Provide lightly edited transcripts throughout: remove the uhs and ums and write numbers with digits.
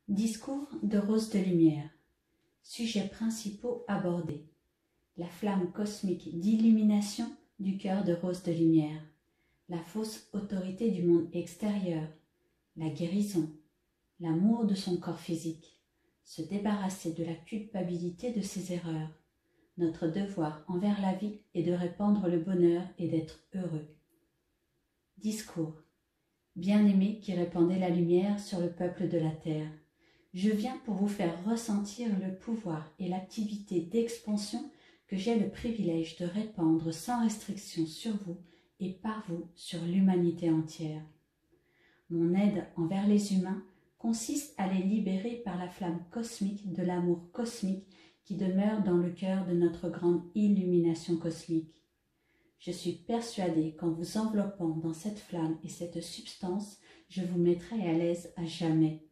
Discours de Rose de Lumière. Sujets principaux abordés. La flamme cosmique d'illumination du cœur de Rose de Lumière. La fausse autorité du monde extérieur. La guérison. L'amour de son corps physique. Se débarrasser de la culpabilité de ses erreurs. Notre devoir envers la vie est de répandre le bonheur et d'être heureux. Discours. Bien-aimé qui répandez la lumière sur le peuple de la terre. Je viens pour vous faire ressentir le pouvoir et l'activité d'expansion que j'ai le privilège de répandre sans restriction sur vous et par vous sur l'humanité entière. Mon aide envers les humains consiste à les libérer par la flamme cosmique de l'amour cosmique qui demeure dans le cœur de notre grande illumination cosmique. Je suis persuadée qu'en vous enveloppant dans cette flamme et cette substance, je vous mettrai à l'aise à jamais.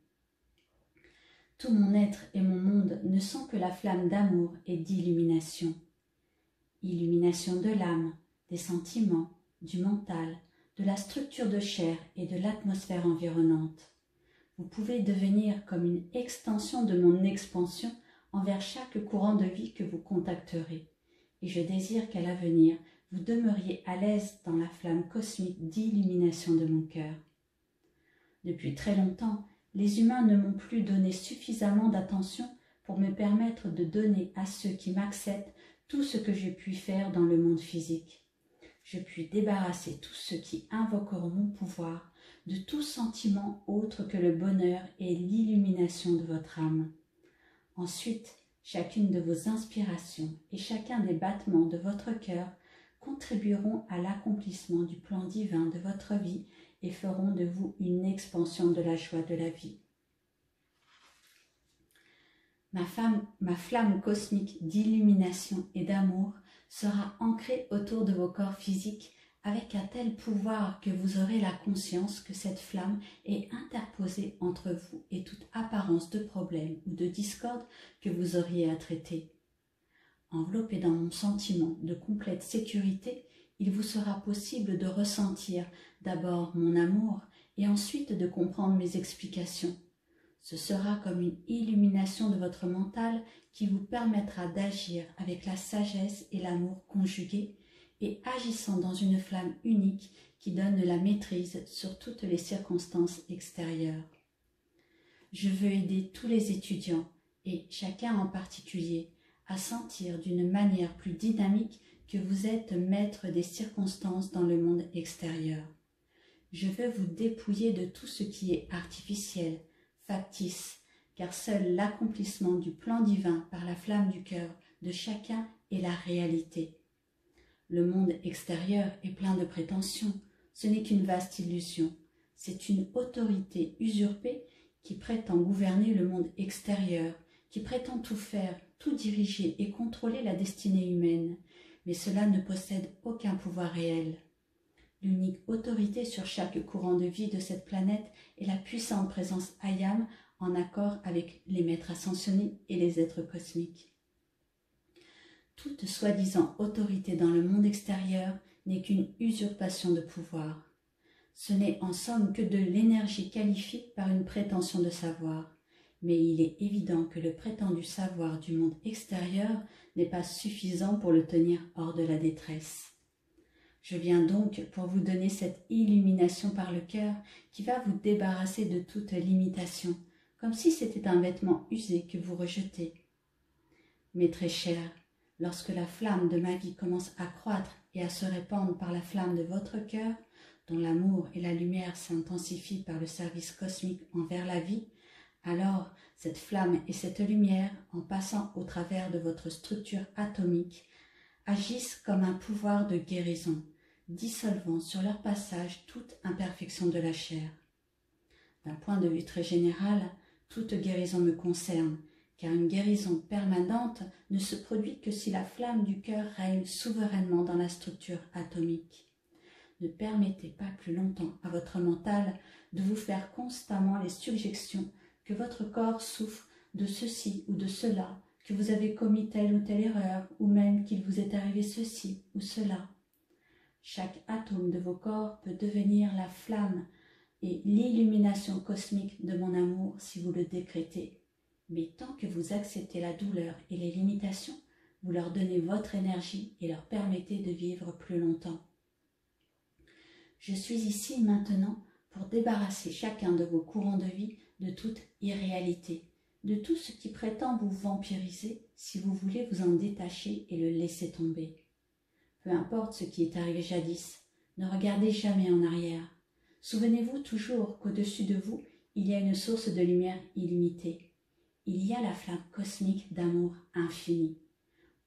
Tout mon être et mon monde ne sont que la flamme d'amour et d'illumination. Illumination de l'âme, des sentiments, du mental, de la structure de chair et de l'atmosphère environnante. Vous pouvez devenir comme une extension de mon expansion envers chaque courant de vie que vous contacterez. Et je désire qu'à l'avenir, vous demeuriez à l'aise dans la flamme cosmique d'illumination de mon cœur. Depuis très longtemps, les humains ne m'ont plus donné suffisamment d'attention pour me permettre de donner à ceux qui m'acceptent tout ce que je puis faire dans le monde physique. Je puis débarrasser tous ceux qui invoqueront mon pouvoir de tout sentiment autre que le bonheur et l'illumination de votre âme. Ensuite, chacune de vos inspirations et chacun des battements de votre cœur contribueront à l'accomplissement du plan divin de votre vie et feront de vous une expansion de la joie de la vie. Ma flamme cosmique d'illumination et d'amour sera ancrée autour de vos corps physiques avec un tel pouvoir que vous aurez la conscience que cette flamme est interposée entre vous et toute apparence de problème ou de discorde que vous auriez à traiter. Enveloppé dans mon sentiment de complète sécurité, il vous sera possible de ressentir d'abord mon amour et ensuite de comprendre mes explications. Ce sera comme une illumination de votre mental qui vous permettra d'agir avec la sagesse et l'amour conjugués et agissant dans une flamme unique qui donne la maîtrise sur toutes les circonstances extérieures. Je veux aider tous les étudiants et chacun en particulier à sentir d'une manière plus dynamique que vous êtes maître des circonstances dans le monde extérieur. Je veux vous dépouiller de tout ce qui est artificiel, factice, car seul l'accomplissement du plan divin par la flamme du cœur de chacun est la réalité. Le monde extérieur est plein de prétentions, ce n'est qu'une vaste illusion. C'est une autorité usurpée qui prétend gouverner le monde extérieur, qui prétend tout faire, tout diriger et contrôler la destinée humaine, mais cela ne possède aucun pouvoir réel. L'unique autorité sur chaque courant de vie de cette planète est la puissante présence Ayam en accord avec les maîtres ascensionnés et les êtres cosmiques. Toute soi-disant autorité dans le monde extérieur n'est qu'une usurpation de pouvoir. Ce n'est en somme que de l'énergie qualifiée par une prétention de savoir. Mais il est évident que le prétendu savoir du monde extérieur n'est pas suffisant pour le tenir hors de la détresse. Je viens donc pour vous donner cette illumination par le cœur qui va vous débarrasser de toute limitation, comme si c'était un vêtement usé que vous rejetez. Mes très chers, lorsque la flamme de ma vie commence à croître et à se répandre par la flamme de votre cœur, dont l'amour et la lumière s'intensifient par le service cosmique envers la vie, alors cette flamme et cette lumière, en passant au travers de votre structure atomique, agissent comme un pouvoir de guérison, dissolvant sur leur passage toute imperfection de la chair. D'un point de vue très général, toute guérison me concerne, car une guérison permanente ne se produit que si la flamme du cœur règne souverainement dans la structure atomique. Ne permettez pas plus longtemps à votre mental de vous faire constamment les suggestions que votre corps souffre de ceci ou de cela, que vous avez commis telle ou telle erreur, ou même qu'il vous est arrivé ceci ou cela. Chaque atome de vos corps peut devenir la flamme et l'illumination cosmique de mon amour si vous le décrétez. Mais tant que vous acceptez la douleur et les limitations, vous leur donnez votre énergie et leur permettez de vivre plus longtemps. Je suis ici maintenant pour débarrasser chacun de vos courants de vie de toute irréalité, de tout ce qui prétend vous vampiriser si vous voulez vous en détacher et le laisser tomber. Peu importe ce qui est arrivé jadis, ne regardez jamais en arrière. Souvenez-vous toujours qu'au-dessus de vous, il y a une source de lumière illimitée. Il y a la flamme cosmique d'amour infini.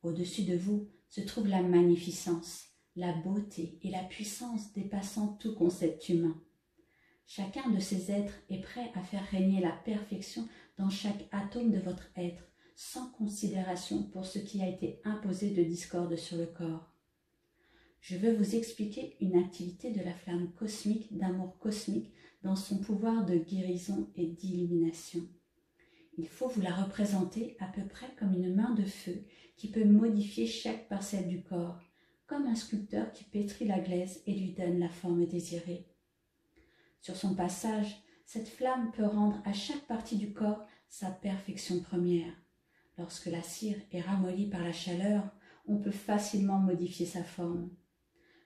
Au-dessus de vous se trouve la magnificence, la beauté et la puissance dépassant tout concept humain. Chacun de ces êtres est prêt à faire régner la perfection dans chaque atome de votre être, sans considération pour ce qui a été imposé de discorde sur le corps. Je veux vous expliquer une activité de la flamme cosmique d'amour cosmique dans son pouvoir de guérison et d'illumination. Il faut vous la représenter à peu près comme une main de feu qui peut modifier chaque parcelle du corps, comme un sculpteur qui pétrit la glaise et lui donne la forme désirée. Sur son passage, cette flamme peut rendre à chaque partie du corps sa perfection première. Lorsque la cire est ramollie par la chaleur, on peut facilement modifier sa forme.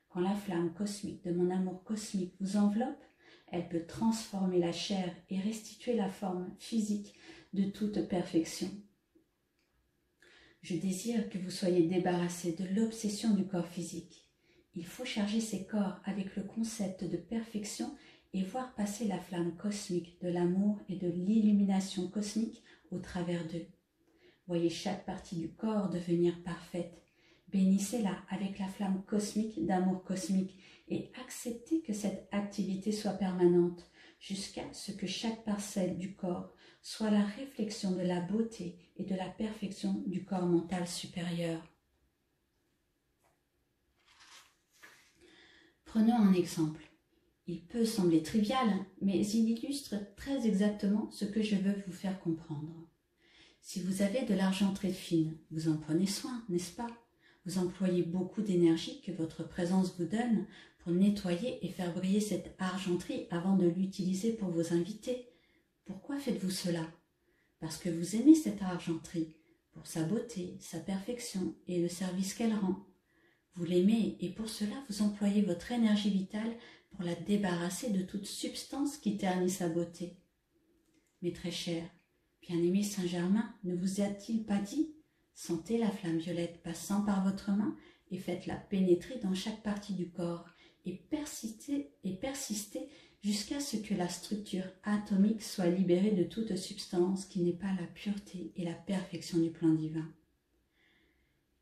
Quand la flamme cosmique de mon amour cosmique vous enveloppe, elle peut transformer la chair et restituer la forme physique de toute perfection. Je désire que vous soyez débarrassés de l'obsession du corps physique. Il faut charger ces corps avec le concept de perfection et voir passer la flamme cosmique de l'amour et de l'illumination cosmique au travers d'eux. Voyez chaque partie du corps devenir parfaite. Bénissez-la avec la flamme cosmique d'amour cosmique et acceptez que cette activité soit permanente jusqu'à ce que chaque parcelle du corps soit la réflexion de la beauté et de la perfection du corps mental supérieur. Prenons un exemple. Il peut sembler trivial, mais il illustre très exactement ce que je veux vous faire comprendre. Si vous avez de l'argenterie fine, vous en prenez soin, n'est-ce pas? Vous employez beaucoup d'énergie que votre présence vous donne pour nettoyer et faire briller cette argenterie avant de l'utiliser pour vos invités. Pourquoi faites-vous cela? Parce que vous aimez cette argenterie, pour sa beauté, sa perfection et le service qu'elle rend. Vous l'aimez et pour cela vous employez votre énergie vitale pour la débarrasser de toute substance qui ternit sa beauté. Mais très cher, bien-aimé Saint-Germain, ne vous a-t-il pas dit: sentez la flamme violette passant par votre main et faites-la pénétrer dans chaque partie du corps et persistez jusqu'à ce que la structure atomique soit libérée de toute substance qui n'est pas la pureté et la perfection du plan divin.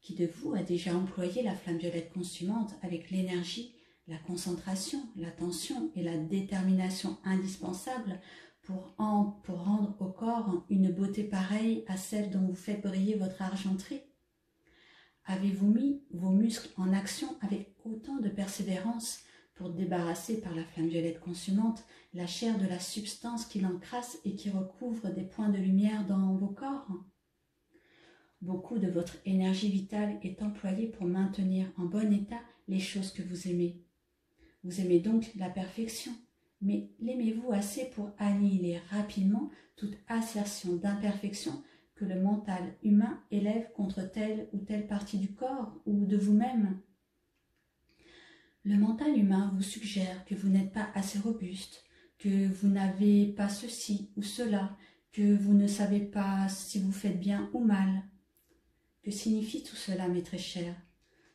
Qui de vous a déjà employé la flamme violette consumante avec l'énergie, la concentration, l'attention et la détermination indispensables pour rendre au corps une beauté pareille à celle dont vous faites briller votre argenterie? Avez-vous mis vos muscles en action avec autant de persévérance pour débarrasser par la flamme violette consumante la chair de la substance qui l'encrasse et qui recouvre des points de lumière dans vos corps? Beaucoup de votre énergie vitale est employée pour maintenir en bon état les choses que vous aimez. Vous aimez donc la perfection, mais l'aimez-vous assez pour annihiler rapidement toute assertion d'imperfection que le mental humain élève contre telle ou telle partie du corps ou de vous-même? Le mental humain vous suggère que vous n'êtes pas assez robuste, que vous n'avez pas ceci ou cela, que vous ne savez pas si vous faites bien ou mal. Que signifie tout cela, mes très chers?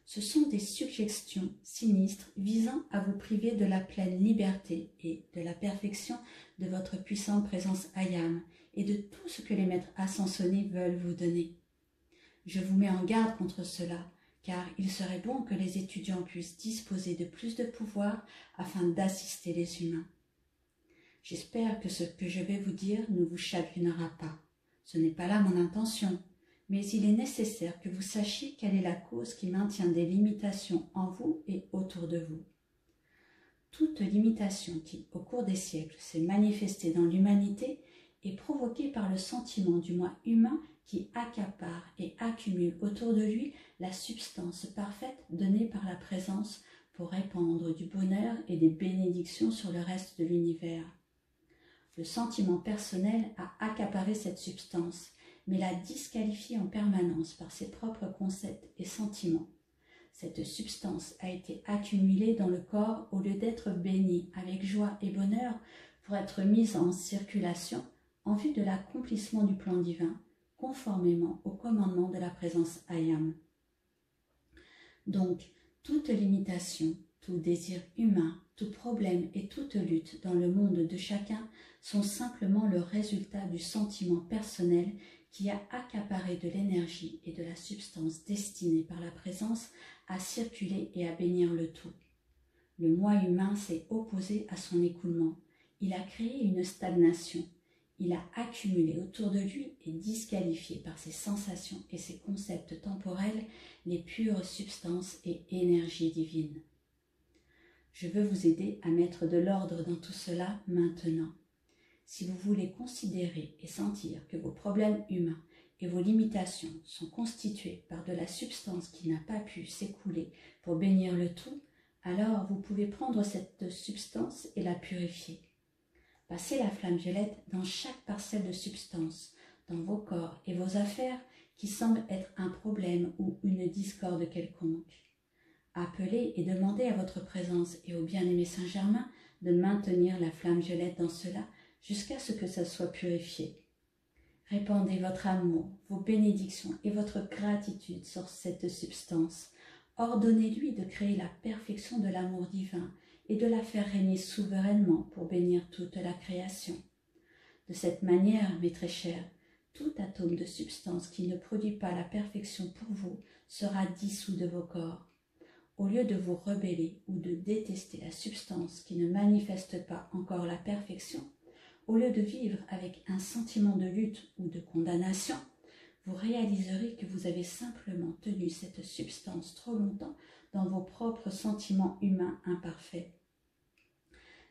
Ce sont des suggestions sinistres visant à vous priver de la pleine liberté et de la perfection de votre puissante présence Ayam et de tout ce que les maîtres ascensionnés veulent vous donner. Je vous mets en garde contre cela, car il serait bon que les étudiants puissent disposer de plus de pouvoir afin d'assister les humains. J'espère que ce que je vais vous dire ne vous chagrinera pas. Ce n'est pas là mon intention. Mais il est nécessaire que vous sachiez quelle est la cause qui maintient des limitations en vous et autour de vous. Toute limitation qui, au cours des siècles, s'est manifestée dans l'humanité est provoquée par le sentiment du moi humain qui accapare et accumule autour de lui la substance parfaite donnée par la présence pour répandre du bonheur et des bénédictions sur le reste de l'univers. Le sentiment personnel a accaparé cette substance, mais la disqualifie en permanence par ses propres concepts et sentiments. Cette substance a été accumulée dans le corps au lieu d'être bénie avec joie et bonheur pour être mise en circulation en vue de l'accomplissement du plan divin, conformément au commandement de la présence Ayam. Donc, toute limitation, tout désir humain, tout problème et toute lutte dans le monde de chacun sont simplement le résultat du sentiment personnel qui a accaparé de l'énergie et de la substance destinée par la présence à circuler et à bénir le tout. Le moi humain s'est opposé à son écoulement. Il a créé une stagnation. Il a accumulé autour de lui et disqualifié par ses sensations et ses concepts temporels les pures substances et énergies divines. Je veux vous aider à mettre de l'ordre dans tout cela maintenant. Si vous voulez considérer et sentir que vos problèmes humains et vos limitations sont constituées par de la substance qui n'a pas pu s'écouler pour bénir le tout, alors vous pouvez prendre cette substance et la purifier. Passez la flamme violette dans chaque parcelle de substance, dans vos corps et vos affaires qui semblent être un problème ou une discorde quelconque. Appelez et demandez à votre présence et au bien-aimé Saint-Germain de maintenir la flamme violette dans cela jusqu'à ce que ça soit purifié. Répandez votre amour, vos bénédictions et votre gratitude sur cette substance. Ordonnez-lui de créer la perfection de l'amour divin et de la faire régner souverainement pour bénir toute la création. De cette manière, mes très chers, tout atome de substance qui ne produit pas la perfection pour vous sera dissous de vos corps. Au lieu de vous rebeller ou de détester la substance qui ne manifeste pas encore la perfection, au lieu de vivre avec un sentiment de lutte ou de condamnation, vous réaliserez que vous avez simplement tenu cette substance trop longtemps dans vos propres sentiments humains imparfaits.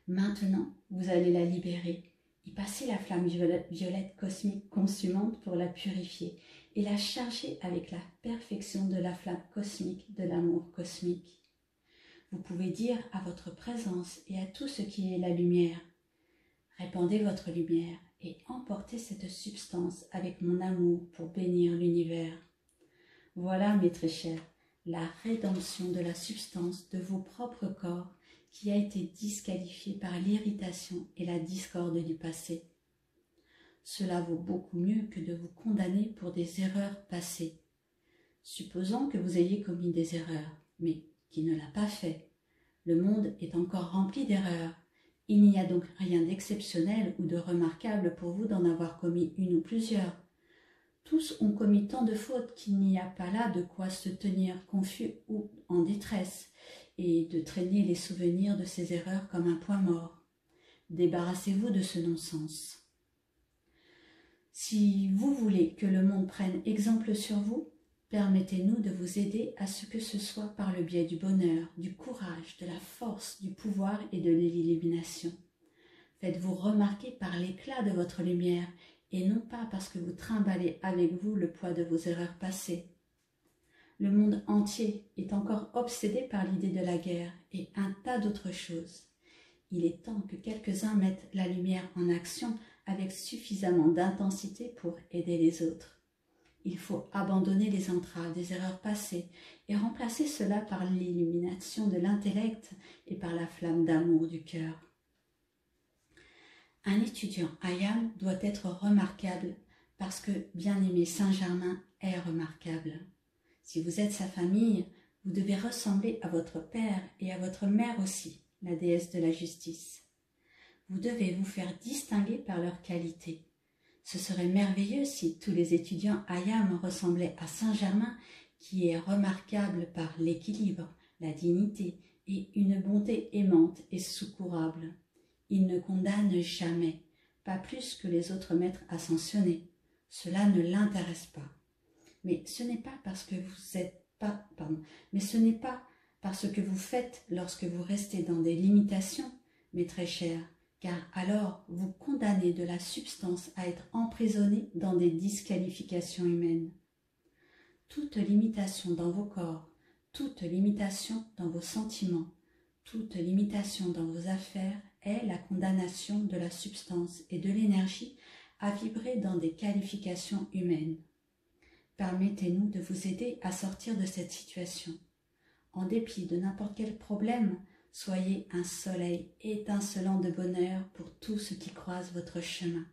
Maintenant, vous allez la libérer, y passer la flamme violette cosmique consumante pour la purifier et la charger avec la perfection de la flamme cosmique de l'amour cosmique. Vous pouvez dire à votre présence et à tout ce qui est la lumière: répandez votre lumière et emportez cette substance avec mon amour pour bénir l'univers. Voilà, mes très chers, la rédemption de la substance de vos propres corps qui a été disqualifiée par l'irritation et la discorde du passé. Cela vaut beaucoup mieux que de vous condamner pour des erreurs passées. Supposons que vous ayez commis des erreurs, mais qui ne l'a pas fait. Le monde est encore rempli d'erreurs. Il n'y a donc rien d'exceptionnel ou de remarquable pour vous d'en avoir commis une ou plusieurs. Tous ont commis tant de fautes qu'il n'y a pas là de quoi se tenir confus ou en détresse et de traîner les souvenirs de ces erreurs comme un poids mort. Débarrassez-vous de ce non-sens. Si vous voulez que le monde prenne exemple sur vous, permettez-nous de vous aider à ce que ce soit par le biais du bonheur, du courage, de la force, du pouvoir et de l'illumination. Faites-vous remarquer par l'éclat de votre lumière et non pas parce que vous trimballez avec vous le poids de vos erreurs passées. Le monde entier est encore obsédé par l'idée de la guerre et un tas d'autres choses. Il est temps que quelques-uns mettent la lumière en action avec suffisamment d'intensité pour aider les autres. Il faut abandonner les entraves des erreurs passées et remplacer cela par l'illumination de l'intellect et par la flamme d'amour du cœur. Un étudiant Ayam doit être remarquable parce que bien-aimé Saint-Germain est remarquable. Si vous êtes sa famille, vous devez ressembler à votre père et à votre mère aussi, la déesse de la justice. Vous devez vous faire distinguer par leurs qualités. Ce serait merveilleux si tous les étudiants Ayam ressemblaient à Saint-Germain, qui est remarquable par l'équilibre, la dignité et une bonté aimante et secourable. Il ne condamne jamais, pas plus que les autres maîtres ascensionnés. Cela ne l'intéresse pas. Mais ce n'est pas parce que vous faites lorsque vous restez dans des limitations, mes très chers, car alors vous condamnez de la substance à être emprisonnée dans des disqualifications humaines. Toute limitation dans vos corps, toute limitation dans vos sentiments, Toute limitation dans vos affaires est la condamnation de la substance et de l'énergie à vibrer dans des qualifications humaines. Permettez-nous de vous aider à sortir de cette situation. En dépit de n'importe quel problème, soyez un soleil étincelant de bonheur pour tout ce qui croise votre chemin.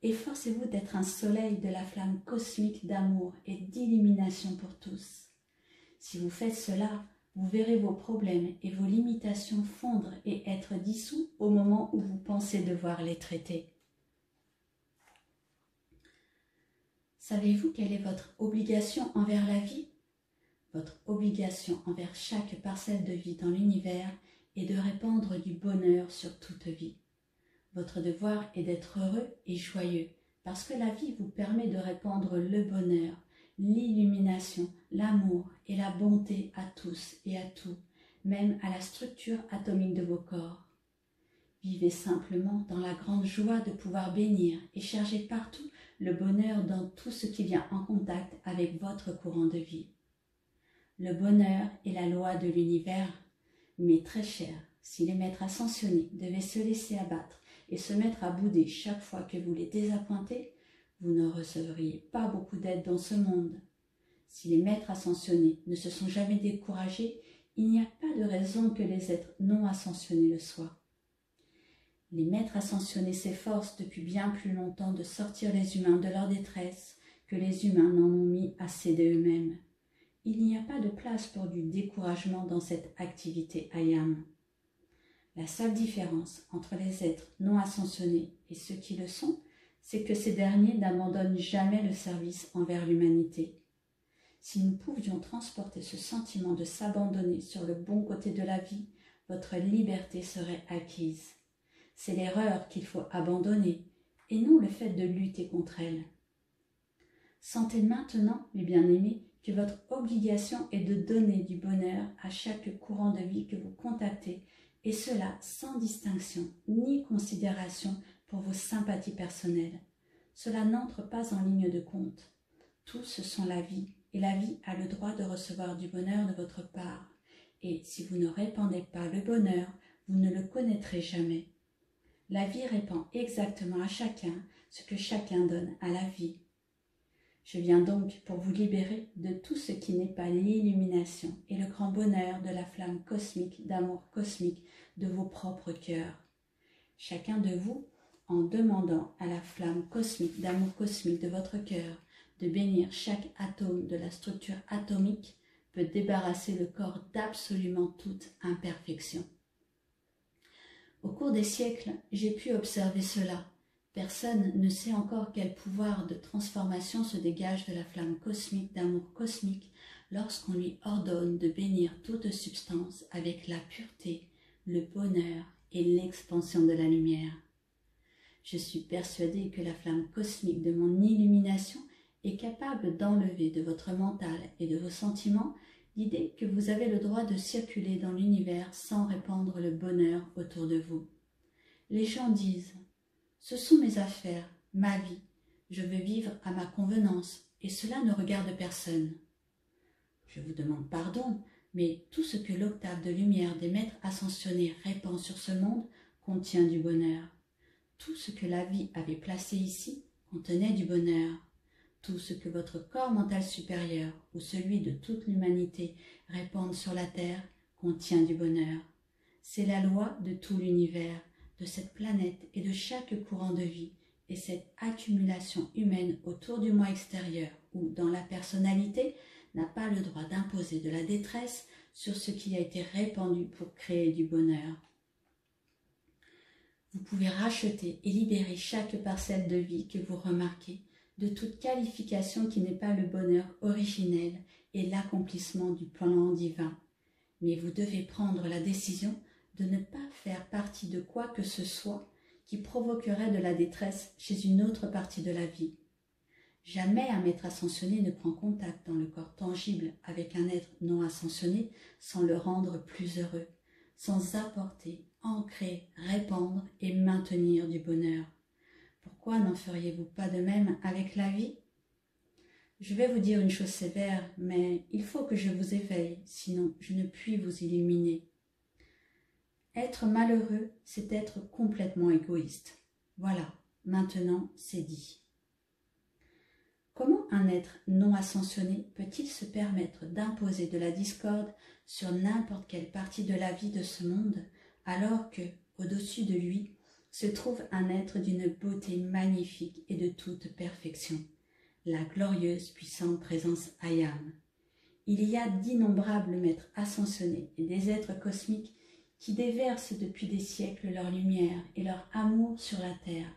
Efforcez-vous d'être un soleil de la flamme cosmique d'amour et d'illumination pour tous. Si vous faites cela, vous verrez vos problèmes et vos limitations fondre et être dissous au moment où vous pensez devoir les traiter. Savez-vous quelle est votre obligation envers la vie? Votre obligation envers chaque parcelle de vie dans l'univers est de répandre du bonheur sur toute vie. Votre devoir est d'être heureux et joyeux, parce que la vie vous permet de répandre le bonheur, l'illumination, l'amour et la bonté à tous et à tout, même à la structure atomique de vos corps. Vivez simplement dans la grande joie de pouvoir bénir et chercher partout le bonheur dans tout ce qui vient en contact avec votre courant de vie. Le bonheur est la loi de l'univers, mais très cher, si les maîtres ascensionnés devaient se laisser abattre et se mettre à bouder chaque fois que vous les désappointez, vous ne recevriez pas beaucoup d'aide dans ce monde. Si les maîtres ascensionnés ne se sont jamais découragés, il n'y a pas de raison que les êtres non ascensionnés le soient. Les maîtres ascensionnés s'efforcent depuis bien plus longtemps de sortir les humains de leur détresse que les humains n'en ont mis assez d'eux-mêmes. Il n'y a pas de place pour du découragement dans cette activité IAM. La seule différence entre les êtres non ascensionnés et ceux qui le sont, c'est que ces derniers n'abandonnent jamais le service envers l'humanité. Si nous pouvions transporter ce sentiment de s'abandonner sur le bon côté de la vie, votre liberté serait acquise. C'est l'erreur qu'il faut abandonner, et non le fait de lutter contre elle. Sentez maintenant, mes bien-aimés, que votre obligation est de donner du bonheur à chaque courant de vie que vous contactez, et cela sans distinction ni considération pour vos sympathies personnelles. Cela n'entre pas en ligne de compte. Tous sont la vie, et la vie a le droit de recevoir du bonheur de votre part. Et si vous ne répandez pas le bonheur, vous ne le connaîtrez jamais. La vie répand exactement à chacun ce que chacun donne à la vie. Je viens donc pour vous libérer de tout ce qui n'est pas l'illumination et le grand bonheur de la flamme cosmique d'amour cosmique de vos propres cœurs. Chacun de vous, en demandant à la flamme cosmique d'amour cosmique de votre cœur de bénir chaque atome de la structure atomique, peut débarrasser le corps d'absolument toute imperfection. Au cours des siècles, j'ai pu observer cela. Personne ne sait encore quel pouvoir de transformation se dégage de la flamme cosmique d'amour cosmique lorsqu'on lui ordonne de bénir toute substance avec la pureté, le bonheur et l'expansion de la lumière. Je suis persuadée que la flamme cosmique de mon illumination est capable d'enlever de votre mental et de vos sentiments l'idée que vous avez le droit de circuler dans l'univers sans répandre le bonheur autour de vous. Les gens disent « Ce sont mes affaires, ma vie, je veux vivre à ma convenance et cela ne regarde personne. » Je vous demande pardon, mais tout ce que l'octave de lumière des maîtres ascensionnés répand sur ce monde contient du bonheur. Tout ce que la vie avait placé ici contenait du bonheur. Tout ce que votre corps mental supérieur ou celui de toute l'humanité répandent sur la terre contient du bonheur. C'est la loi de tout l'univers, de cette planète et de chaque courant de vie, et cette accumulation humaine autour du moi extérieur ou dans la personnalité n'a pas le droit d'imposer de la détresse sur ce qui a été répandu pour créer du bonheur. Vous pouvez racheter et libérer chaque parcelle de vie que vous remarquez de toute qualification qui n'est pas le bonheur originel et l'accomplissement du plan divin. Mais vous devez prendre la décision de ne pas faire partie de quoi que ce soit qui provoquerait de la détresse chez une autre partie de la vie. Jamais un maître ascensionné ne prend contact dans le corps tangible avec un être non ascensionné sans le rendre plus heureux, sans apporter, ancrer, répandre et maintenir du bonheur. Pourquoi n'en feriez-vous pas de même avec la vie? Je vais vous dire une chose sévère, mais il faut que je vous éveille, sinon je ne puis vous illuminer. Être malheureux, c'est être complètement égoïste. Voilà, maintenant c'est dit. Comment un être non ascensionné peut-il se permettre d'imposer de la discorde sur n'importe quelle partie de la vie de ce monde, alors que, au-dessus de lui, se trouve un être d'une beauté magnifique et de toute perfection, la glorieuse puissante présence Ayam. Il y a d'innombrables maîtres ascensionnés et des êtres cosmiques qui déversent depuis des siècles leur lumière et leur amour sur la terre.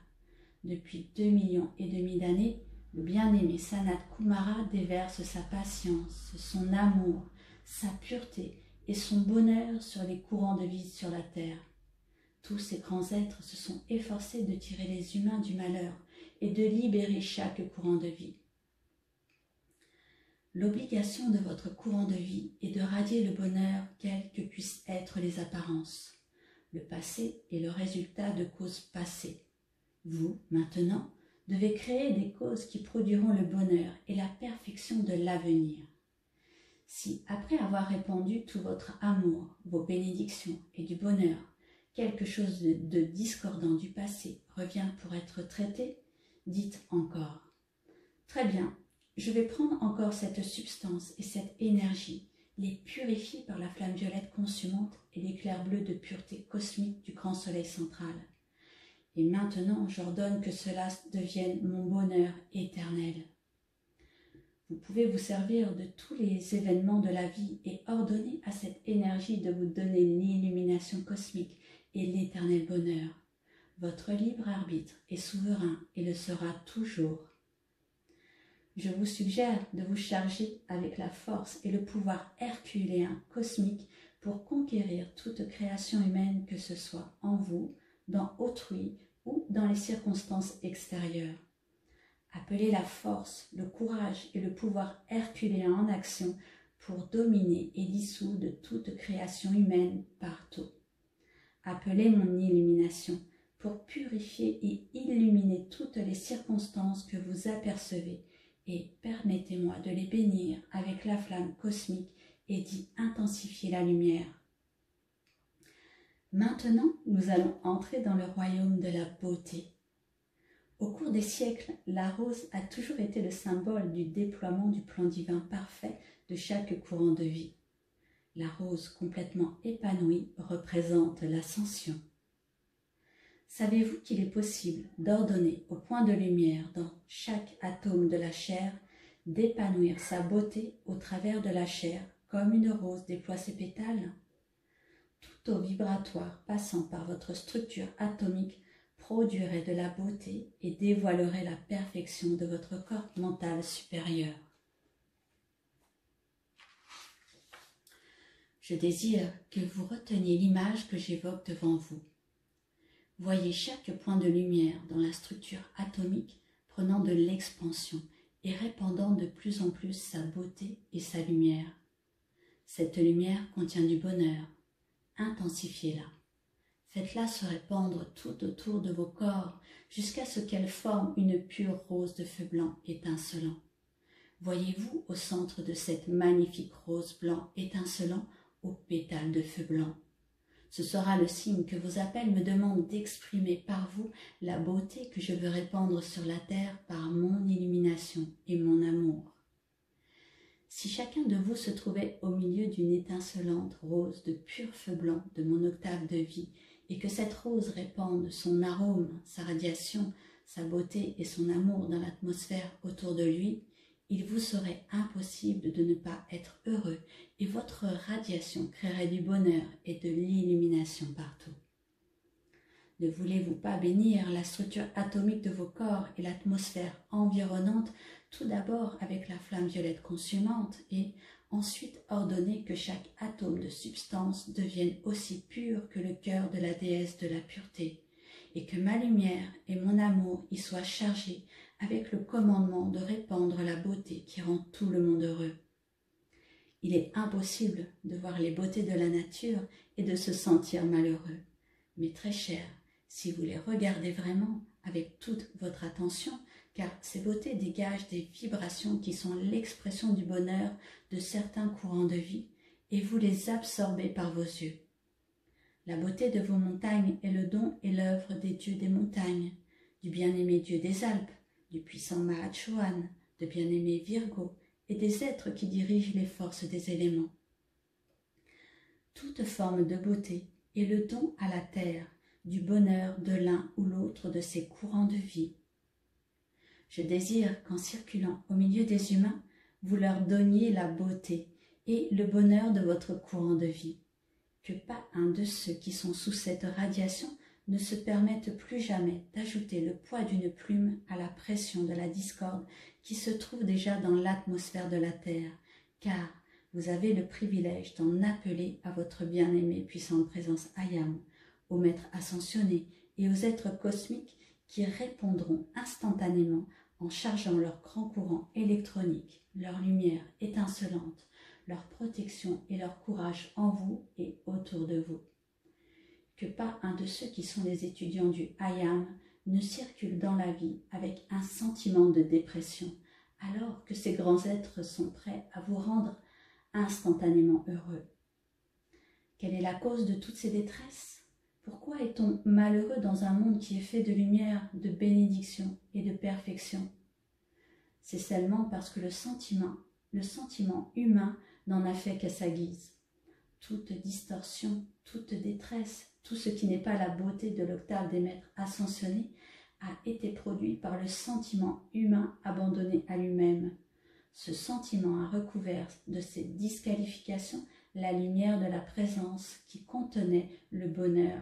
Depuis 2,5 millions d'années, le bien-aimé Sanat Kumara déverse sa patience, son amour, sa pureté et son bonheur sur les courants de vie sur la terre. Tous ces grands êtres se sont efforcés de tirer les humains du malheur et de libérer chaque courant de vie. L'obligation de votre courant de vie est de radier le bonheur quelles que puissent être les apparences. Le passé est le résultat de causes passées. Vous, maintenant, devez créer des causes qui produiront le bonheur et la perfection de l'avenir. Si, après avoir répandu tout votre amour, vos bénédictions et du bonheur, quelque chose de discordant du passé revient pour être traité, dites encore « Très bien, je vais prendre encore cette substance et cette énergie, les purifier par la flamme violette consumante et l'éclair bleu de pureté cosmique du grand soleil central. Et maintenant, j'ordonne que cela devienne mon bonheur éternel. » Vous pouvez vous servir de tous les événements de la vie et ordonner à cette énergie de vous donner l'illumination cosmique et l'éternel bonheur. Votre libre arbitre est souverain et le sera toujours. Je vous suggère de vous charger avec la force et le pouvoir herculéen cosmique pour conquérir toute création humaine, que ce soit en vous, dans autrui ou dans les circonstances extérieures. Appelez la force, le courage et le pouvoir herculéen en action pour dominer et dissoudre toute création humaine partout. Appelez mon illumination pour purifier et illuminer toutes les circonstances que vous apercevez et permettez-moi de les bénir avec la flamme cosmique et d'y intensifier la lumière. Maintenant, nous allons entrer dans le royaume de la beauté. Au cours des siècles, la rose a toujours été le symbole du déploiement du plan divin parfait de chaque courant de vie. La rose complètement épanouie représente l'ascension. Savez-vous qu'il est possible d'ordonner au point de lumière dans chaque atome de la chair d'épanouir sa beauté au travers de la chair comme une rose déploie ses pétales? Tout eau vibratoire passant par votre structure atomique produirait de la beauté et dévoilerait la perfection de votre corps mental supérieur. Je désire que vous reteniez l'image que j'évoque devant vous. Voyez chaque point de lumière dans la structure atomique prenant de l'expansion et répandant de plus en plus sa beauté et sa lumière. Cette lumière contient du bonheur. Intensifiez-la. Faites-la se répandre tout autour de vos corps jusqu'à ce qu'elle forme une pure rose de feu blanc étincelant. Voyez-vous au centre de cette magnifique rose blanc étincelant aux pétales de feu blanc. Ce sera le signe que vos appels me demandent d'exprimer par vous la beauté que je veux répandre sur la terre par mon illumination et mon amour. Si chacun de vous se trouvait au milieu d'une étincelante rose de pur feu blanc de mon octave de vie, et que cette rose répande son arôme, sa radiation, sa beauté et son amour dans l'atmosphère autour de lui, il vous serait impossible de ne pas être heureux et votre radiation créerait du bonheur et de l'illumination partout. Ne voulez-vous pas bénir la structure atomique de vos corps et l'atmosphère environnante, tout d'abord avec la flamme violette consumante et ensuite ordonner que chaque atome de substance devienne aussi pur que le cœur de la déesse de la pureté, et que ma lumière et mon amour y soient chargés avec le commandement de répandre la beauté qui rend tout le monde heureux. Il est impossible de voir les beautés de la nature et de se sentir malheureux. Mais très cher, si vous les regardez vraiment avec toute votre attention, car ces beautés dégagent des vibrations qui sont l'expression du bonheur de certains courants de vie, et vous les absorbez par vos yeux. La beauté de vos montagnes est le don et l'œuvre des dieux des montagnes, du bien-aimé dieu des Alpes, du puissant Mahachohan, de bien-aimé Virgo et des êtres qui dirigent les forces des éléments. Toute forme de beauté est le don à la terre du bonheur de l'un ou l'autre de ses courants de vie. Je désire qu'en circulant au milieu des humains, vous leur donniez la beauté et le bonheur de votre courant de vie. Que pas un de ceux qui sont sous cette radiation ne se permette plus jamais d'ajouter le poids d'une plume à la pression de la discorde qui se trouve déjà dans l'atmosphère de la Terre, car vous avez le privilège d'en appeler à votre bien-aimée puissante présence Ayam, aux maîtres ascensionnés et aux êtres cosmiques qui répondront instantanément en chargeant leur grand courant électronique, leur lumière étincelante, leur protection et leur courage en vous et autour de vous. Que pas un de ceux qui sont les étudiants du Ayam ne circule dans la vie avec un sentiment de dépression, alors que ces grands êtres sont prêts à vous rendre instantanément heureux. Quelle est la cause de toutes ces détresses? Pourquoi est-on malheureux dans un monde qui est fait de lumière, de bénédiction et de perfection? C'est seulement parce que le sentiment humain n'en a fait qu'à sa guise. Toute distorsion, toute détresse, tout ce qui n'est pas la beauté de l'octave des maîtres ascensionnés a été produit par le sentiment humain abandonné à lui-même. Ce sentiment a recouvert de ses disqualifications la lumière de la présence qui contenait le bonheur.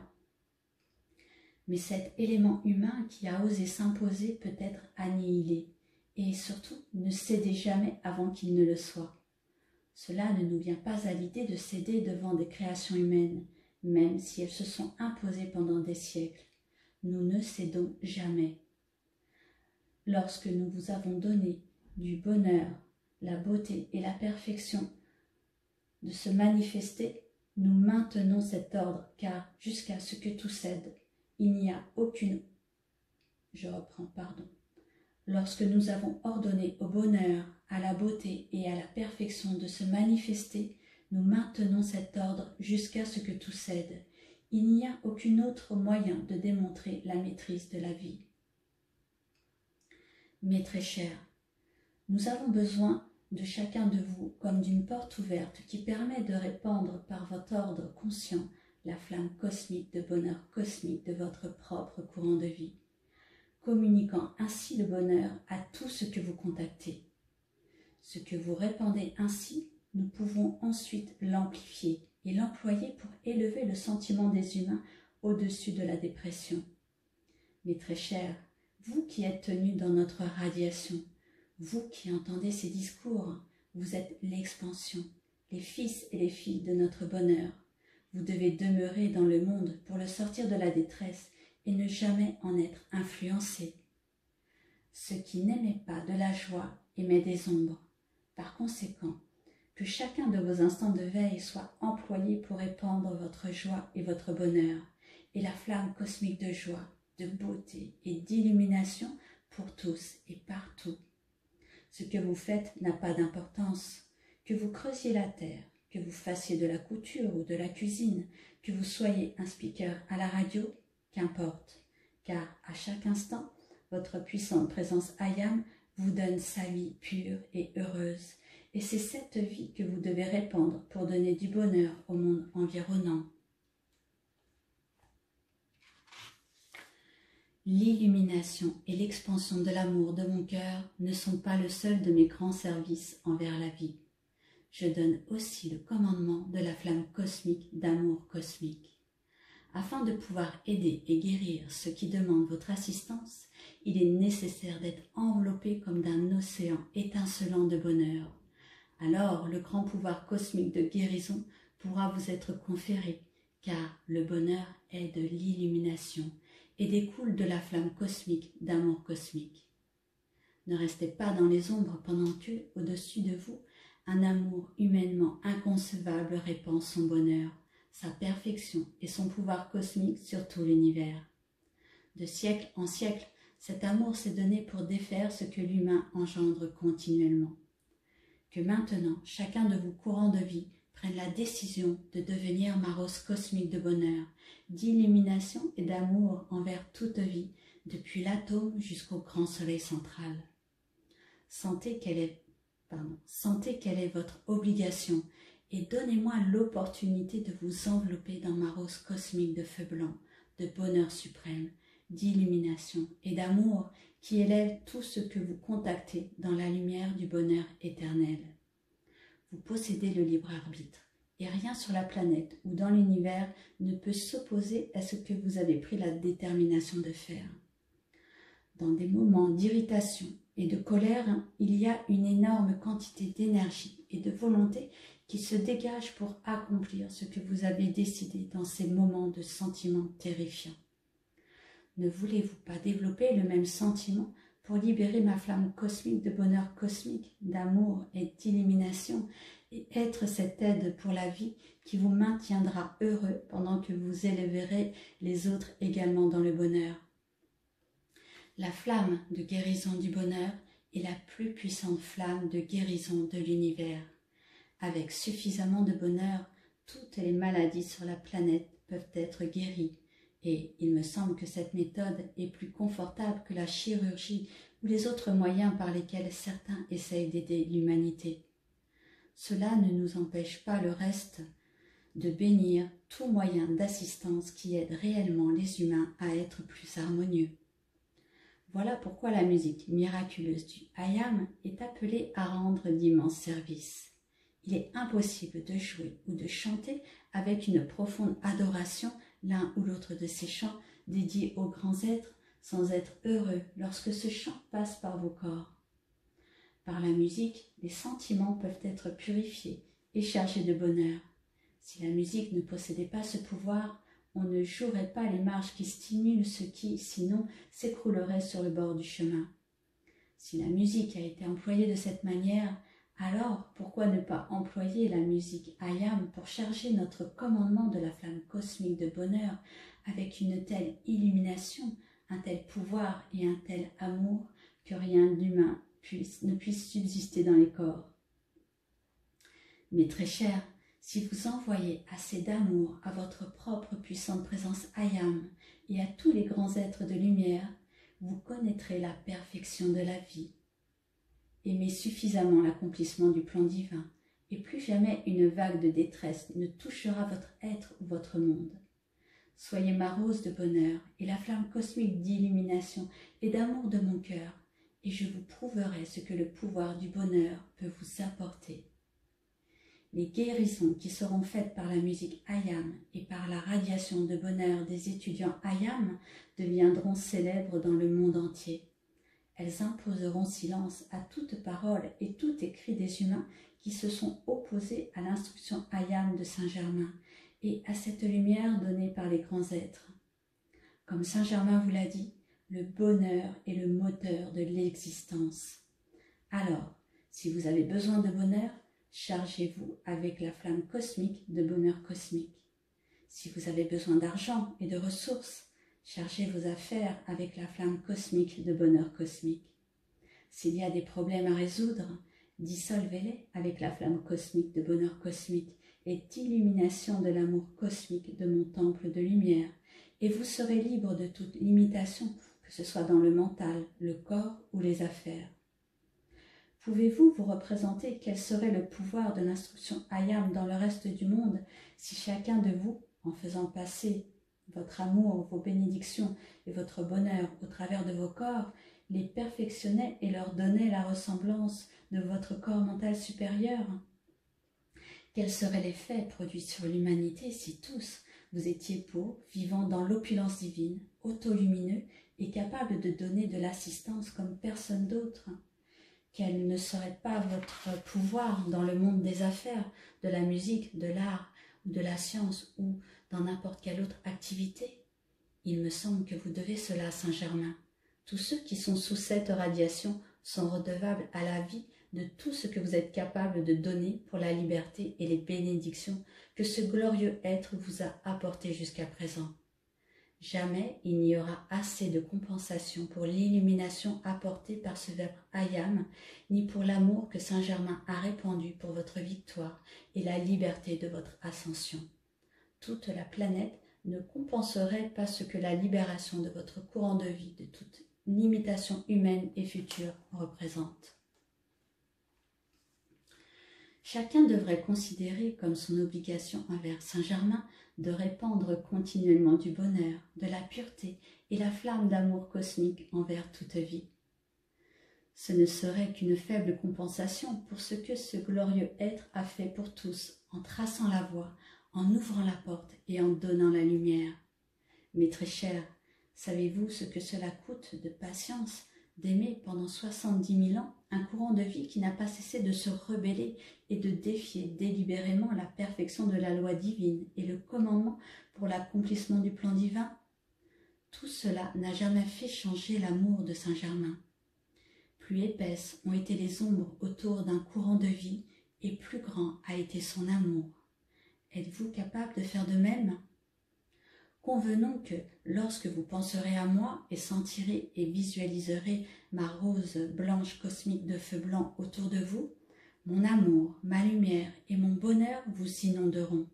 Mais cet élément humain qui a osé s'imposer peut être annihilé et surtout ne cédez jamais avant qu'il ne le soit. Cela ne nous vient pas à l'idée de céder devant des créations humaines, même si elles se sont imposées pendant des siècles. Nous ne cédons jamais. Lorsque nous vous avons donné du bonheur, la beauté et la perfection de se manifester, nous maintenons cet ordre, car jusqu'à ce que tout cède, il n'y a aucune... Lorsque nous avons ordonné au bonheur, à la beauté et à la perfection de se manifester, nous maintenons cet ordre jusqu'à ce que tout cède. Il n'y a aucun autre moyen de démontrer la maîtrise de la vie. Mes très chers, nous avons besoin de chacun de vous comme d'une porte ouverte qui permet de répandre par votre ordre conscient la flamme cosmique de bonheur cosmique de votre propre courant de vie, communiquant ainsi le bonheur à tout ce que vous contactez. Ce que vous répandez ainsi, nous pouvons ensuite l'amplifier et l'employer pour élever le sentiment des humains au-dessus de la dépression. Mes très chers, vous qui êtes tenus dans notre radiation, vous qui entendez ces discours, vous êtes l'expansion, les fils et les filles de notre bonheur. Vous devez demeurer dans le monde pour le sortir de la détresse et ne jamais en être influencé. Ce qui n'aimait pas de la joie émet des ombres. Par conséquent, que chacun de vos instants de veille soit employé pour répandre votre joie et votre bonheur, et la flamme cosmique de joie, de beauté et d'illumination pour tous et partout. Ce que vous faites n'a pas d'importance. Que vous creusiez la terre, que vous fassiez de la couture ou de la cuisine, que vous soyez un speaker à la radio, qu'importe, car à chaque instant, votre puissante présence Ayam vous donne sa vie pure et heureuse, et c'est cette vie que vous devez répandre pour donner du bonheur au monde environnant. L'illumination et l'expansion de l'amour de mon cœur ne sont pas le seul de mes grands services envers la vie. Je donne aussi le commandement de la flamme cosmique d'amour cosmique. Afin de pouvoir aider et guérir ceux qui demandent votre assistance, il est nécessaire d'être enveloppé comme d'un océan étincelant de bonheur. Alors le grand pouvoir cosmique de guérison pourra vous être conféré, car le bonheur est de l'illumination et découle de la flamme cosmique d'amour cosmique. Ne restez pas dans les ombres pendant que, au-dessus de vous, un amour humainement inconcevable répand son bonheur, sa perfection et son pouvoir cosmique sur tout l'univers. De siècle en siècle, cet amour s'est donné pour défaire ce que l'humain engendre continuellement. Que maintenant, chacun de vos courants de vie prenne la décision de devenir ma rose cosmique de bonheur, d'illumination et d'amour envers toute vie, depuis l'atome jusqu'au grand soleil central. Sentez quelle est votre obligation et donnez-moi l'opportunité de vous envelopper dans ma rose cosmique de feu blanc, de bonheur suprême, d'illumination et d'amour qui élève tout ce que vous contactez dans la lumière du bonheur éternel. Vous possédez le libre arbitre et rien sur la planète ou dans l'univers ne peut s'opposer à ce que vous avez pris la détermination de faire. Dans des moments d'irritation et de colère, il y a une énorme quantité d'énergie et de volonté qui se dégage pour accomplir ce que vous avez décidé dans ces moments de sentiments terrifiants. Ne voulez-vous pas développer le même sentiment pour libérer ma flamme cosmique de bonheur cosmique, d'amour et d'illumination et être cette aide pour la vie qui vous maintiendra heureux pendant que vous élèverez les autres également dans le bonheur? La flamme de guérison du bonheur est la plus puissante flamme de guérison de l'univers. Avec suffisamment de bonheur, toutes les maladies sur la planète peuvent être guéries. Et il me semble que cette méthode est plus confortable que la chirurgie ou les autres moyens par lesquels certains essayent d'aider l'humanité. Cela ne nous empêche pas le reste de bénir tout moyen d'assistance qui aide réellement les humains à être plus harmonieux. Voilà pourquoi la musique miraculeuse du I-Am est appelée à rendre d'immenses services. Il est impossible de jouer ou de chanter avec une profonde adoration l'un ou l'autre de ces chants dédiés aux grands êtres sans être heureux lorsque ce chant passe par vos corps. Par la musique, les sentiments peuvent être purifiés et chargés de bonheur. Si la musique ne possédait pas ce pouvoir, on ne jouerait pas les marches qui stimulent ce qui, sinon, s'écroulerait sur le bord du chemin. Si la musique a été employée de cette manière, alors pourquoi ne pas employer la musique I-Am pour charger notre commandement de la flamme cosmique de bonheur avec une telle illumination, un tel pouvoir et un tel amour que rien d'humain ne puisse subsister dans les corps? Mes très chers, si vous envoyez assez d'amour à votre propre puissante présence I-Am et à tous les grands êtres de lumière, vous connaîtrez la perfection de la vie. Aimez suffisamment l'accomplissement du plan divin, et plus jamais une vague de détresse ne touchera votre être ou votre monde. Soyez ma rose de bonheur et la flamme cosmique d'illumination et d'amour de mon cœur, et je vous prouverai ce que le pouvoir du bonheur peut vous apporter. Les guérisons qui seront faites par la musique I-Am et par la radiation de bonheur des étudiants I-Am deviendront célèbres dans le monde entier. Elles imposeront silence à toute parole et tout écrit des humains qui se sont opposés à l'instruction I-Am de Saint-Germain et à cette lumière donnée par les grands êtres. Comme Saint-Germain vous l'a dit, le bonheur est le moteur de l'existence. Alors, si vous avez besoin de bonheur, chargez-vous avec la flamme cosmique de bonheur cosmique. Si vous avez besoin d'argent et de ressources, chargez vos affaires avec la flamme cosmique de bonheur cosmique. S'il y a des problèmes à résoudre, dissolvez-les avec la flamme cosmique de bonheur cosmique et d'illumination de l'amour cosmique de mon temple de lumière, et vous serez libre de toute limitation, que ce soit dans le mental, le corps ou les affaires. Pouvez-vous vous représenter quel serait le pouvoir de l'instruction I-Am dans le reste du monde si chacun de vous, en faisant passer votre amour, vos bénédictions et votre bonheur au travers de vos corps, les perfectionnait et leur donnait la ressemblance de votre corps mental supérieur? Quel serait l'effet produit sur l'humanité si tous, vous étiez beaux, vivant dans l'opulence divine, autolumineux et capables de donner de l'assistance comme personne d'autre? Quel ne serait pas votre pouvoir dans le monde des affaires, de la musique, de l'art, ou de la science ou dans n'importe quelle autre activité? Il me semble que vous devez cela à Saint-Germain. Tous ceux qui sont sous cette radiation sont redevables à la vie de tout ce que vous êtes capable de donner pour la liberté et les bénédictions que ce glorieux être vous a apporté jusqu'à présent. Jamais il n'y aura assez de compensation pour l'illumination apportée par ce verbe Ayam, ni pour l'amour que Saint-Germain a répandu pour votre victoire et la liberté de votre ascension. Toute la planète ne compenserait pas ce que la libération de votre courant de vie, de toute limitation humaine et future représente. Chacun devrait considérer comme son obligation envers Saint-Germain de répandre continuellement du bonheur, de la pureté et la flamme d'amour cosmique envers toute vie. Ce ne serait qu'une faible compensation pour ce que ce glorieux être a fait pour tous en traçant la voie, en ouvrant la porte et en donnant la lumière. Mes très chers, savez-vous ce que cela coûte de patience d'aimer pendant 70 000 ans un courant de vie qui n'a pas cessé de se rebeller et de défier délibérément la perfection de la loi divine et le commandement pour l'accomplissement du plan divin? Tout cela n'a jamais fait changer l'amour de Saint-Germain. Plus épaisses ont été les ombres autour d'un courant de vie et plus grand a été son amour. Êtes-vous capable de faire de même? Convenons que lorsque vous penserez à moi et sentirez et visualiserez ma rose blanche cosmique de feu blanc autour de vous, mon amour, ma lumière et mon bonheur vous inonderont.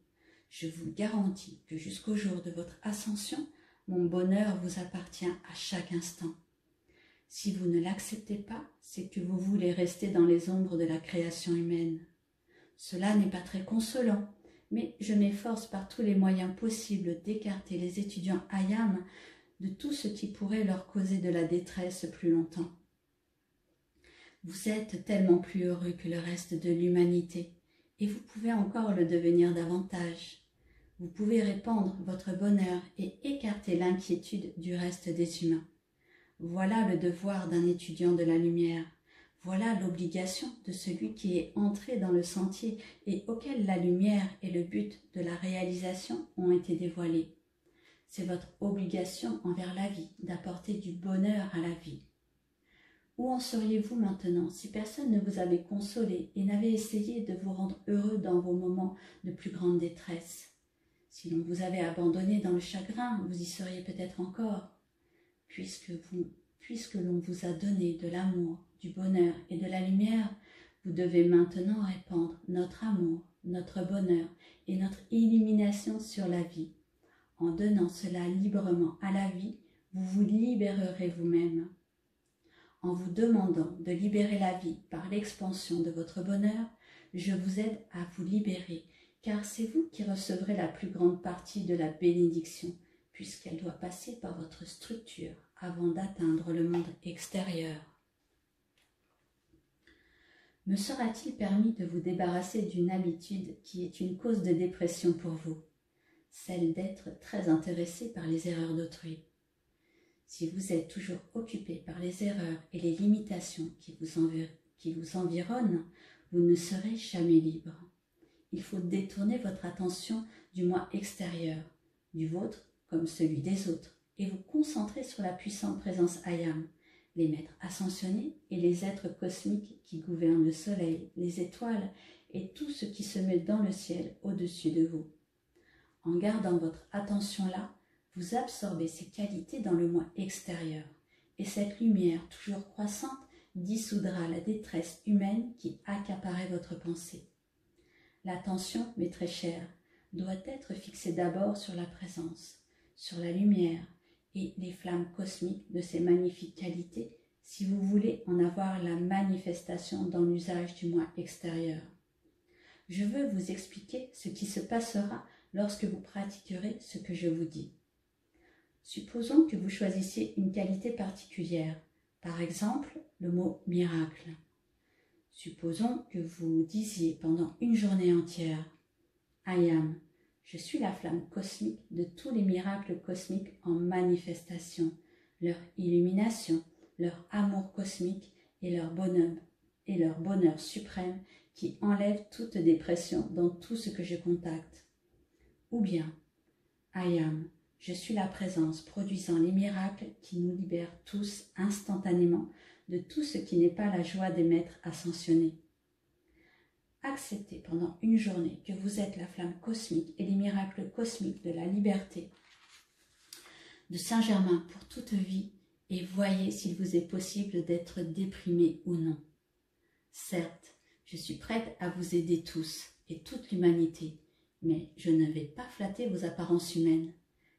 Je vous garantis que jusqu'au jour de votre ascension, mon bonheur vous appartient à chaque instant. Si vous ne l'acceptez pas, c'est que vous voulez rester dans les ombres de la création humaine. Cela n'est pas très consolant, mais je m'efforce par tous les moyens possibles d'écarter les étudiants Ayam de tout ce qui pourrait leur causer de la détresse plus longtemps. Vous êtes tellement plus heureux que le reste de l'humanité, et vous pouvez encore le devenir davantage. Vous pouvez répandre votre bonheur et écarter l'inquiétude du reste des humains. Voilà le devoir d'un étudiant de la lumière. Voilà l'obligation de celui qui est entré dans le sentier et auquel la lumière et le but de la réalisation ont été dévoilés. C'est votre obligation envers la vie d'apporter du bonheur à la vie. Où en seriez-vous maintenant si personne ne vous avait consolé et n'avait essayé de vous rendre heureux dans vos moments de plus grande détresse? Si l'on vous avait abandonné dans le chagrin, vous y seriez peut-être encore. Puisque l'on vous a donné de l'amour, du bonheur et de la lumière, vous devez maintenant répandre notre amour, notre bonheur et notre illumination sur la vie. En donnant cela librement à la vie, vous vous libérerez vous-même. En vous demandant de libérer la vie par l'expansion de votre bonheur, je vous aide à vous libérer, car c'est vous qui recevrez la plus grande partie de la bénédiction, puisqu'elle doit passer par votre structure avant d'atteindre le monde extérieur. Me sera-t-il permis de vous débarrasser d'une habitude qui est une cause de dépression pour vous, celle d'être très intéressé par les erreurs d'autrui? Si vous êtes toujours occupé par les erreurs et les limitations qui vous environnent, vous ne serez jamais libre. Il faut détourner votre attention du moi extérieur, du vôtre comme celui des autres, et vous concentrer sur la puissante présence Ayam, les maîtres ascensionnés et les êtres cosmiques qui gouvernent le soleil, les étoiles et tout ce qui se met dans le ciel au-dessus de vous. En gardant votre attention là, vous absorbez ces qualités dans le moi extérieur, et cette lumière toujours croissante dissoudra la détresse humaine qui accaparait votre pensée. L'attention, mes très chers, doit être fixée d'abord sur la présence, sur la lumière et les flammes cosmiques de ces magnifiques qualités si vous voulez en avoir la manifestation dans l'usage du moi extérieur. Je veux vous expliquer ce qui se passera lorsque vous pratiquerez ce que je vous dis. Supposons que vous choisissiez une qualité particulière, par exemple le mot « miracle ». Supposons que vous disiez pendant une journée entière « Ayam ». Je suis la flamme cosmique de tous les miracles cosmiques en manifestation, leur illumination, leur amour cosmique et leur bonheur suprême qui enlève toute dépression dans tout ce que je contacte. Ou bien, Ayam, je suis la présence produisant les miracles qui nous libèrent tous instantanément de tout ce qui n'est pas la joie des maîtres ascensionnés. Acceptez pendant une journée que vous êtes la flamme cosmique et les miracles cosmiques de la liberté. de Saint-Germain pour toute vie et voyez s'il vous est possible d'être déprimé ou non. Certes, je suis prête à vous aider tous et toute l'humanité, mais je ne vais pas flatter vos apparences humaines.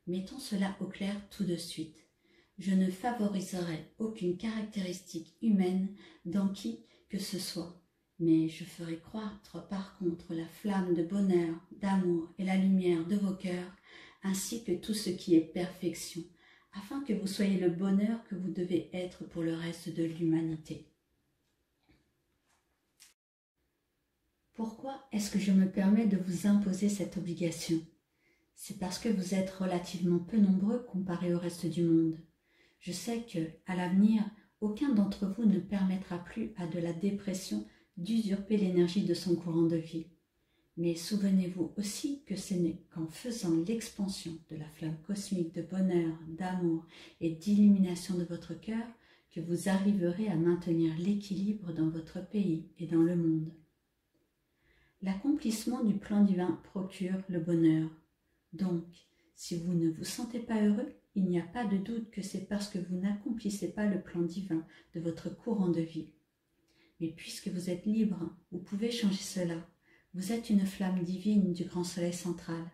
Mettons cela au clair tout de suite. Je ne favoriserai aucune caractéristique humaine dans qui que ce soit, mais je ferai croître par contre la flamme de bonheur, d'amour et la lumière de vos cœurs, ainsi que tout ce qui est perfection, afin que vous soyez le bonheur que vous devez être pour le reste de l'humanité. Pourquoi est-ce que je me permets de vous imposer cette obligation? C'est parce que vous êtes relativement peu nombreux comparé au reste du monde. Je sais que, à l'avenir, aucun d'entre vous ne permettra plus à de la dépression d'usurper l'énergie de son courant de vie. Mais souvenez-vous aussi que ce n'est qu'en faisant l'expansion de la flamme cosmique de bonheur, d'amour et d'illumination de votre cœur que vous arriverez à maintenir l'équilibre dans votre pays et dans le monde. L'accomplissement du plan divin procure le bonheur. Donc, si vous ne vous sentez pas heureux, il n'y a pas de doute que c'est parce que vous n'accomplissez pas le plan divin de votre courant de vie. Mais puisque vous êtes libre, vous pouvez changer cela. Vous êtes une flamme divine du grand soleil central.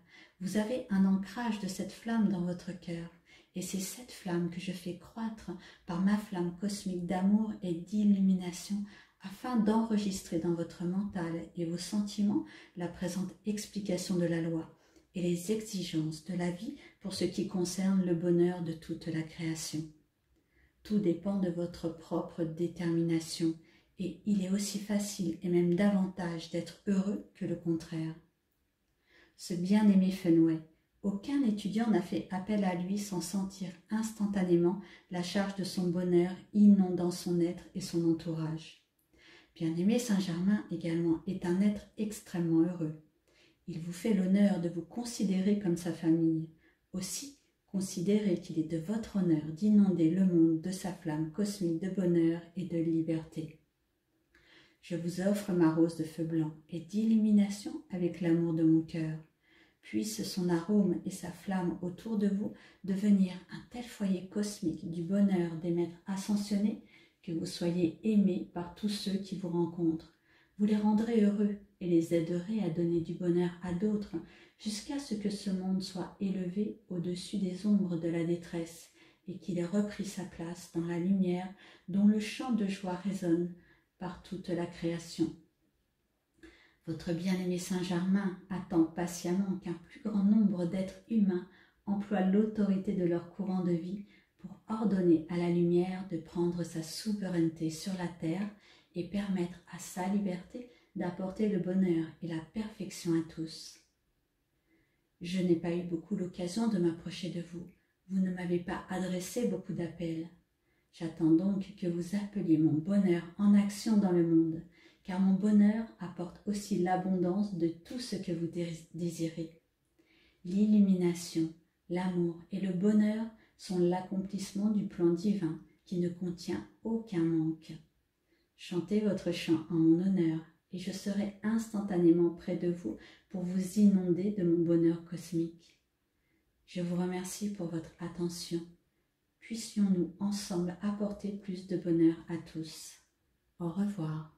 Vous avez un ancrage de cette flamme dans votre cœur. Et c'est cette flamme que je fais croître par ma flamme cosmique d'amour et d'illumination afin d'enregistrer dans votre mental et vos sentiments la présente explication de la loi et les exigences de la vie pour ce qui concerne le bonheur de toute la création. Tout dépend de votre propre détermination et il est aussi facile et même davantage d'être heureux que le contraire. Ce bien-aimé Fenway, aucun étudiant n'a fait appel à lui sans sentir instantanément la charge de son bonheur inondant son être et son entourage. Bien-aimé Saint-Germain également est un être extrêmement heureux. Il vous fait l'honneur de vous considérer comme sa famille. Aussi, considérez qu'il est de votre honneur d'inonder le monde de sa flamme cosmique de bonheur et de liberté. Je vous offre ma rose de feu blanc et d'illumination avec l'amour de mon cœur. Puisse son arôme et sa flamme autour de vous devenir un tel foyer cosmique du bonheur des maîtres ascensionnés que vous soyez aimés par tous ceux qui vous rencontrent. Vous les rendrez heureux et les aiderez à donner du bonheur à d'autres jusqu'à ce que ce monde soit élevé au-dessus des ombres de la détresse et qu'il ait repris sa place dans la lumière dont le chant de joie résonne par toute la création. Votre bien-aimé Saint-Germain attend patiemment qu'un plus grand nombre d'êtres humains emploient l'autorité de leur courant de vie pour ordonner à la lumière de prendre sa souveraineté sur la terre et permettre à sa liberté d'apporter le bonheur et la perfection à tous. Je n'ai pas eu beaucoup l'occasion de m'approcher de vous. Vous ne m'avez pas adressé beaucoup d'appels. J'attends donc que vous appeliez mon bonheur en action dans le monde, car mon bonheur apporte aussi l'abondance de tout ce que vous désirez. L'illumination, l'amour et le bonheur sont l'accomplissement du plan divin qui ne contient aucun manque. Chantez votre chant en mon honneur et je serai instantanément près de vous pour vous inonder de mon bonheur cosmique. Je vous remercie pour votre attention. Puissions-nous ensemble apporter plus de bonheur à tous. Au revoir.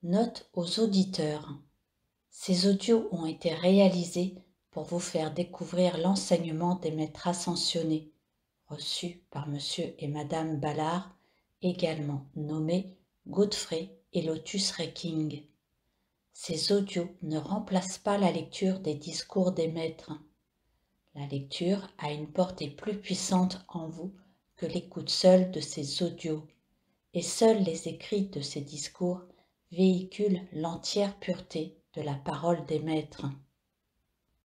Note aux auditeurs. Ces audios ont été réalisés pour vous faire découvrir l'enseignement des maîtres ascensionnés, reçus par Monsieur et Madame Ballard, également nommés Godfrey et Lotus Reking. Ces audios ne remplacent pas la lecture des discours des maîtres. La lecture a une portée plus puissante en vous que l'écoute seule de ces audios, et seuls les écrits de ces discours véhiculent l'entière pureté de la parole des maîtres.